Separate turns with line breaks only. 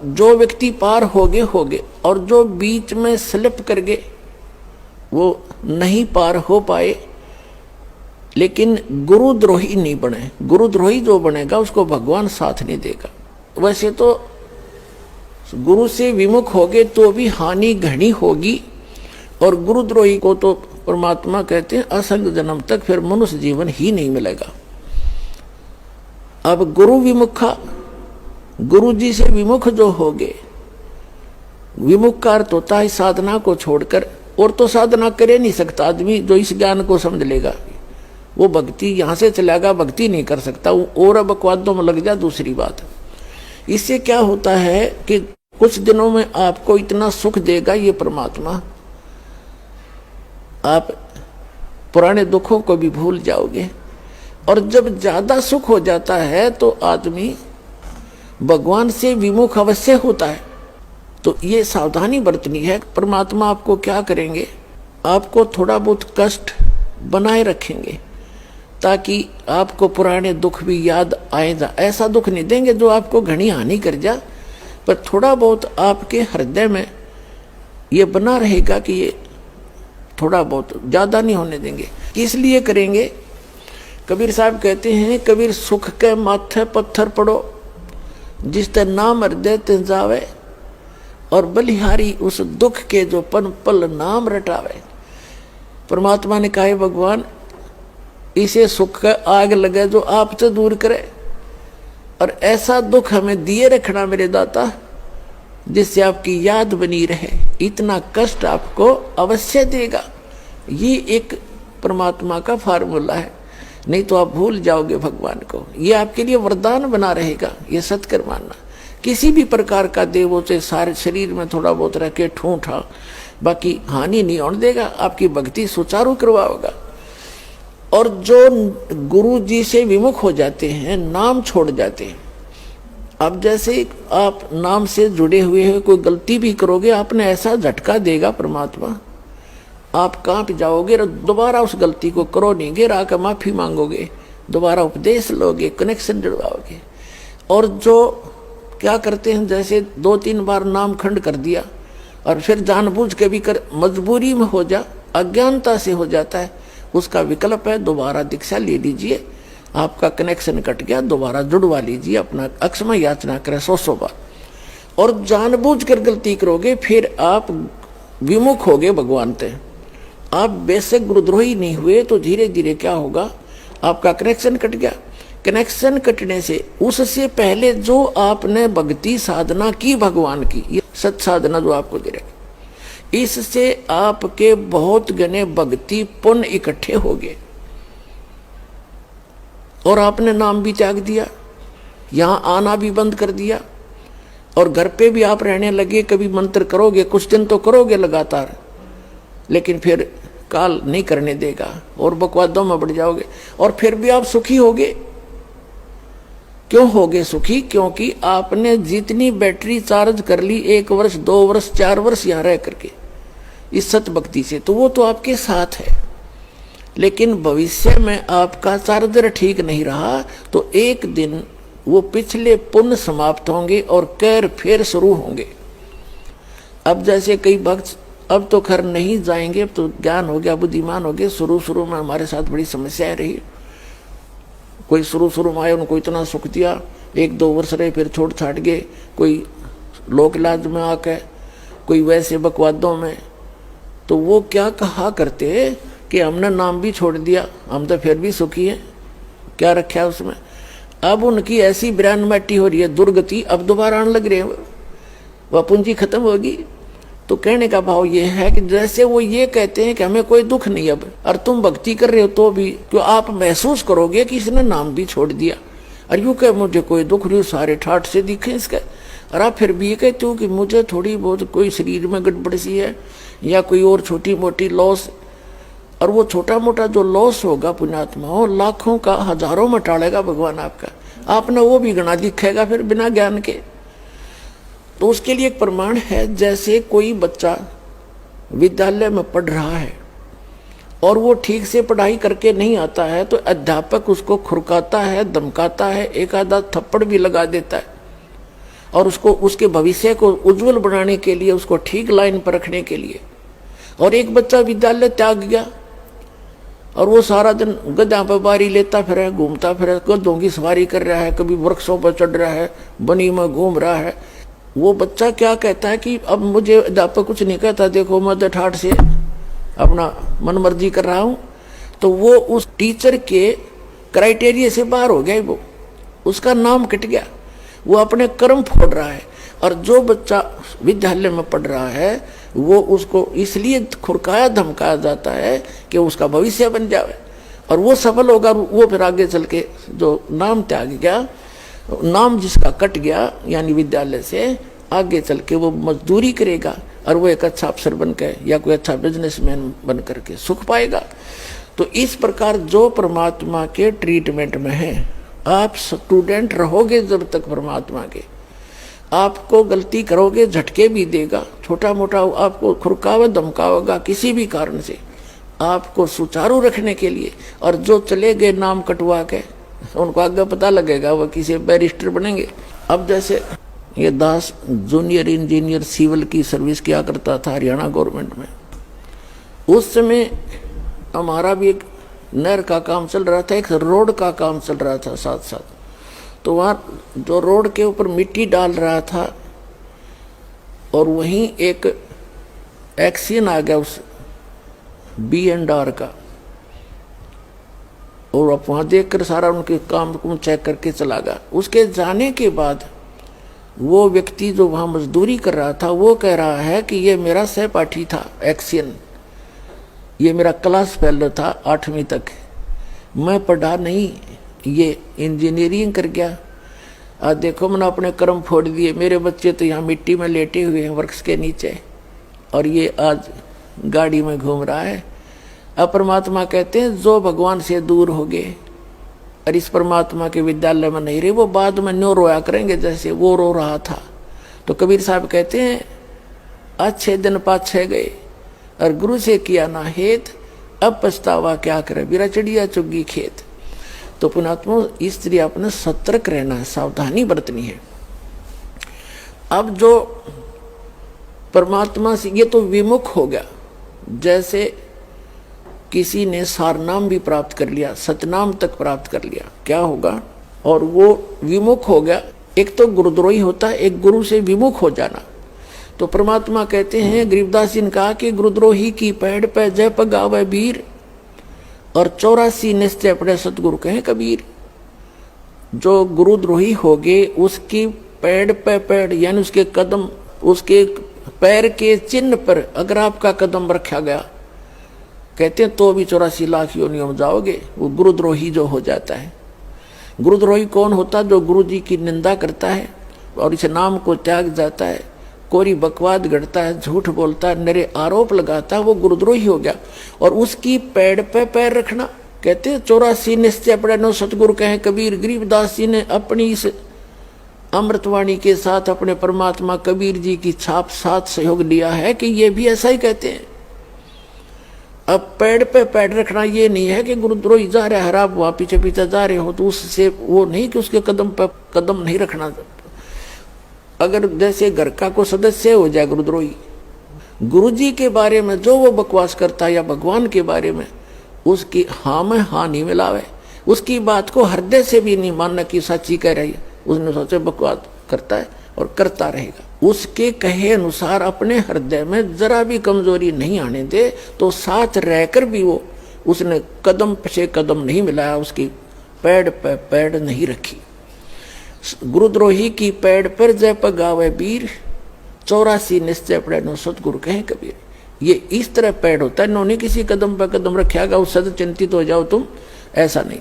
जो व्यक्ति पार होगे और जो बीच में स्लिप कर गए वो नहीं पार हो पाए, लेकिन गुरुद्रोही नहीं बने। गुरुद्रोही जो बनेगा उसको भगवान साथ नहीं देगा। वैसे तो गुरु से विमुख होगे तो भी हानि घनी होगी, और गुरुद्रोही को तो परमात्मा कहते हैं असंग जन्म तक फिर मनुष्य जीवन ही नहीं मिलेगा। अब गुरु विमुखा, गुरु जी से विमुख जो होगे, विमुख का अर्थ होता है साधना को छोड़कर, और तो साधना करे नहीं सकता आदमी जो इस ज्ञान को समझ लेगा। वो भक्ति यहां से चलेगा, भक्ति नहीं कर सकता, और अब बकवादों में लग जा दूसरी बात। इससे क्या होता है कि कुछ दिनों में आपको इतना सुख देगा ये परमात्मा, आप पुराने दुखों को भी भूल जाओगे। और जब ज्यादा सुख हो जाता है तो आदमी भगवान से विमुख अवश्य होता है। तो ये सावधानी बरतनी है। परमात्मा आपको क्या करेंगे, आपको थोड़ा बहुत कष्ट बनाए रखेंगे ताकि आपको पुराने दुख भी याद आए। ऐसा दुख नहीं देंगे जो आपको घनी हानि कर जा, पर थोड़ा बहुत आपके हृदय में ये बना रहेगा कि ये थोड़ा बहुत, ज्यादा नहीं होने देंगे। किस लिए करेंगे? कबीर साहब कहते हैं, कबीर सुख के माथे पत्थर पड़ो, जिस ते नाम हृदय ते जावे, और बलिहारी उस दुख के जो पन पल नाम रटावे। परमात्मा ने कहा भगवान इसे सुख का आग लगे जो आपसे दूर करे, और ऐसा दुख हमें दिए रखना मेरे दाता जिससे आपकी याद बनी रहे। इतना कष्ट आपको अवश्य देगा। ये एक परमात्मा का फार्मूला है, नहीं तो आप भूल जाओगे भगवान को। ये आपके लिए वरदान बना रहेगा, ये सत्कर मानना। किसी भी प्रकार का देवों से सारे शरीर में थोड़ा बहुत रह के ठूठा, बाकी हानि नहीं होने देगा, आपकी भक्ति सुचारू करवाओगा। और जो गुरु जी से विमुख हो जाते हैं, नाम छोड़ जाते हैं, अब जैसे आप नाम से जुड़े हुए हैं, कोई गलती भी करोगे आपने ऐसा झटका देगा परमात्मा, आप कांप जाओगे और दोबारा उस गलती को करो नहीं, गिर आकर माफी मांगोगे, दोबारा उपदेश लोगे, कनेक्शन जुड़वाओगे। और जो क्या करते हैं, जैसे 2-3 बार नाम खंड कर दिया और फिर जानबूझ के भी कर, मजबूरी में हो जा, अज्ञानता से हो जाता है, उसका विकल्प है दोबारा दीक्षा ले लीजिए, आपका कनेक्शन कट गया, दोबारा जुड़वा लीजिए, अपना अक्षमा याचना करें 100 बार। और जानबूझ कर गलती करोगे फिर आप विमुख होगे भगवान से। आप बेशक गुरुद्रोही नहीं हुए तो धीरे धीरे क्या होगा, आपका कनेक्शन कट गया। कनेक्शन कटने से उससे पहले जो आपने भक्ति साधना की भगवान की, ये सत साधना जो आपको दे रहे, इससे आपके बहुत गने भक्ति पुण्य इकट्ठे हो गए और आपने नाम भी त्याग दिया, यहां आना भी बंद कर दिया, और घर पे भी आप रहने लगे। कभी मंत्र करोगे, कुछ दिन तो करोगे लगातार, लेकिन फिर काल नहीं करने देगा और बकवादों में बढ़ जाओगे, और फिर भी आप सुखी होगे। क्यों होगे सुखी? क्योंकि आपने जितनी बैटरी चार्ज कर ली 1 वर्ष 2 वर्ष 4 वर्ष यहां रह करके इस सत भक्ति से, तो वो तो आपके साथ है। लेकिन भविष्य में आपका चार्जर ठीक नहीं रहा तो एक दिन वो पिछले पुण्य समाप्त होंगे और कैर फिर शुरू होंगे। अब जैसे कई भक्त अब तो खैर नहीं जाएंगे, अब तो ज्ञान हो गया, बुद्धिमान हो गए। शुरू में हमारे साथ बड़ी समस्याएं रही। कोई शुरू में आए, उनको इतना सुख दिया, 1-2 वर्ष रहे, फिर छोड़ छाट गए। कोई लोक लाज में आके, कोई वैसे बकवादों में। तो वो क्या कहा करते कि हमने नाम भी छोड़ दिया, हम तो फिर भी सुखी हैं, क्या रखा है उसमें। अब उनकी ऐसी बिरान मट्टी हो रही है, दुर्गति, अब दोबारा आने लग रहे हैं, वह पूंजी खत्म होगी। तो कहने का भाव ये है कि जैसे वो ये कहते हैं कि हमें कोई दुख नहीं अब, और तुम भक्ति कर रहे हो तो भी क्यों आप महसूस करोगे कि इसने नाम भी छोड़ दिया, और यूं कह मुझे कोई दुख नहीं, सारे ठाठ से दिखे इसके। और आप फिर भी ये कहते हो कि मुझे थोड़ी बहुत कोई शरीर में गड़बड़ सी है या कोई और छोटी मोटी लॉस, और वो छोटा मोटा जो लॉस होगा पुण्यात्मा हो, लाखों का हजारों में टालेगा भगवान आपका, आपने वो भी गणा दिखेगा फिर बिना ज्ञान के। तो उसके लिए एक प्रमाण है, जैसे कोई बच्चा विद्यालय में पढ़ रहा है और वो ठीक से पढ़ाई करके नहीं आता है तो अध्यापक उसको खुरकाता है, धमकाता है, एक आधा थप्पड़ भी लगा देता है, और उसको उसके भविष्य को उज्जवल बनाने के लिए, उसको ठीक लाइन पर रखने के लिए। और एक बच्चा विद्यालय त्याग गया और वो सारा दिन गधा पर बारी लेता फिर, घूमता फिर, गधों की सवारी कर रहा है, कभी वृक्षों पर चढ़ रहा है, बनी में घूम रहा है। वो बच्चा क्या कहता है कि अब मुझे अध्यापक कुछ नहीं कहता, देखो मैं ठाठ से अपना मनमर्जी कर रहा हूँ। तो वो उस टीचर के क्राइटेरिया से बाहर हो गया, वो उसका नाम कट गया, वो अपने कर्म फोड़ रहा है। और जो बच्चा विद्यालय में पढ़ रहा है वो उसको इसलिए खुरकाया धमकाया जाता है कि उसका भविष्य बन जाए और वो सफल होगा। वो फिर आगे चल के जो नाम त्याग गया, नाम जिसका कट गया यानी विद्यालय से, आगे चल के वो मजदूरी करेगा और वो एक अच्छा अफसर बन के या कोई अच्छा बिजनेसमैन बन करके सुख पाएगा। तो इस प्रकार जो परमात्मा के ट्रीटमेंट में है, आप स्टूडेंट रहोगे जब तक परमात्मा के, आपको गलती करोगे झटके भी देगा, छोटा मोटा आपको खुरकावा धमकावेगा किसी भी कारण से, आपको सुचारू रखने के लिए। और जो चले गए नाम कटवा के, उनको आगे पता लगेगा वो किसी बैरिस्टर बनेंगे। अब जैसे ये दास जूनियर इंजीनियर सिविल की सर्विस किया करता था हरियाणा गवर्नमेंट में। उस समय हमारा भी एक नहर का काम चल रहा था, एक रोड का काम चल रहा था साथ साथ। तो वहाँ जो रोड के ऊपर मिट्टी डाल रहा था और वहीं एक एक्सीडेंट आ गया उस B&R का, और आप वहाँ देख कर सारा उनके काम को चेक करके चला गया। उसके जाने के बाद वो व्यक्ति जो वहाँ मजदूरी कर रहा था वो कह रहा है कि ये मेरा सहपाठी था एक्सीडेंट, ये मेरा क्लास फेलो था 8वीं तक, मैं पढ़ा नहीं, ये इंजीनियरिंग कर गया। आज देखो मैंने अपने कर्म फोड़ दिए, मेरे बच्चे तो यहाँ मिट्टी में लेटे हुए हैं वृक्ष के नीचे और ये आज गाड़ी में घूम रहा है। अब परमात्मा कहते हैं जो भगवान से दूर हो गए और इस परमात्मा के विद्यालय में नहीं रहे, वो बाद में न्यो रोया करेंगे जैसे वो रो रहा था। तो कबीर साहब कहते हैं अच्छे दिन पाछे गए और गुरु से किया ना हेत, अब पछतावा क्या करे, बिरा चिड़िया चुगी खेत। तो पुणात्मा इसलिए अपने सतर्क रहना है, सावधानी बरतनी है। अब जो परमात्मा से ये तो विमुख हो गया, जैसे किसी ने सारनाम भी प्राप्त कर लिया, सतनाम तक प्राप्त कर लिया, क्या होगा? और वो विमुख हो गया। एक तो गुरुद्रोही होता है, एक गुरु से विमुख हो जाना। तो परमात्मा कहते हैं, गरीबदास जी ने कहा कि गुरुद्रोही की पैड़ पे जय पगावे वीर और 84 निश्चय पड़े सतगुरु कहे कबीर। जो गुरुद्रोही हो गए उसकी पैड़ पे पैड़ यानी उसके कदम, उसके पैर के चिन्ह पर अगर आपका कदम रखा गया, कहते हैं तो भी 84 लाख योनियों में जाओगे। वो गुरुद्रोही जो हो जाता है। गुरुद्रोही कौन होता? जो गुरु जी की निंदा करता है और इस नाम को त्याग जाता है, कोरी बकवाद गढ़ता है, झूठ बोलता है, नरे आरोप लगाता है, वो गुरुद्रोही हो गया। और उसकी पैड़ पे पैर रखना, कहते हैं 84 निश्चय पड़े नो सतगुरु कहे कबीर। गरीबदास जी ने अपनी इस अमृतवाणी के साथ अपने परमात्मा कबीर जी की छाप साथ सहयोग लिया है कि ये भी ऐसा ही कहते हैं। अब पैड़ पे पैड़ रखना ये नहीं है कि गुरुद्रोही जा रहा है, आप वहां पीछे पीछे जा रहे हो तो उससे वो नहीं कि उसके कदम पे कदम नहीं रखना। अगर जैसे घर का कोई सदस्य हो जाए गुरुद्रोही, गुरु जी के बारे में जो वो बकवास करता है या भगवान के बारे में, उसकी हाँ में हाँ नहीं मिलावे, उसकी बात को हृदय से भी नहीं मानना कि सच्ची कह रही है, उसने सोचे बकवास करता है और करता रहेगा। उसके कहे अनुसार अपने हृदय में जरा भी कमजोरी नहीं आने दे, तो साथ रहकर भी वो उसने कदम पे कदम नहीं मिलाया, उसकी पैड़ पे पैड़ नहीं रखी। गुरुद्रोही की पैड़ पर जय पगावे वीर, 84 निश्चय पड़े नो सतगुरु कहे कबीर। ये इस तरह पैड़ होता है, इन्होंने किसी कदम पर कदम रखेगा उससे चिंतित हो जाओ तुम, ऐसा नहीं।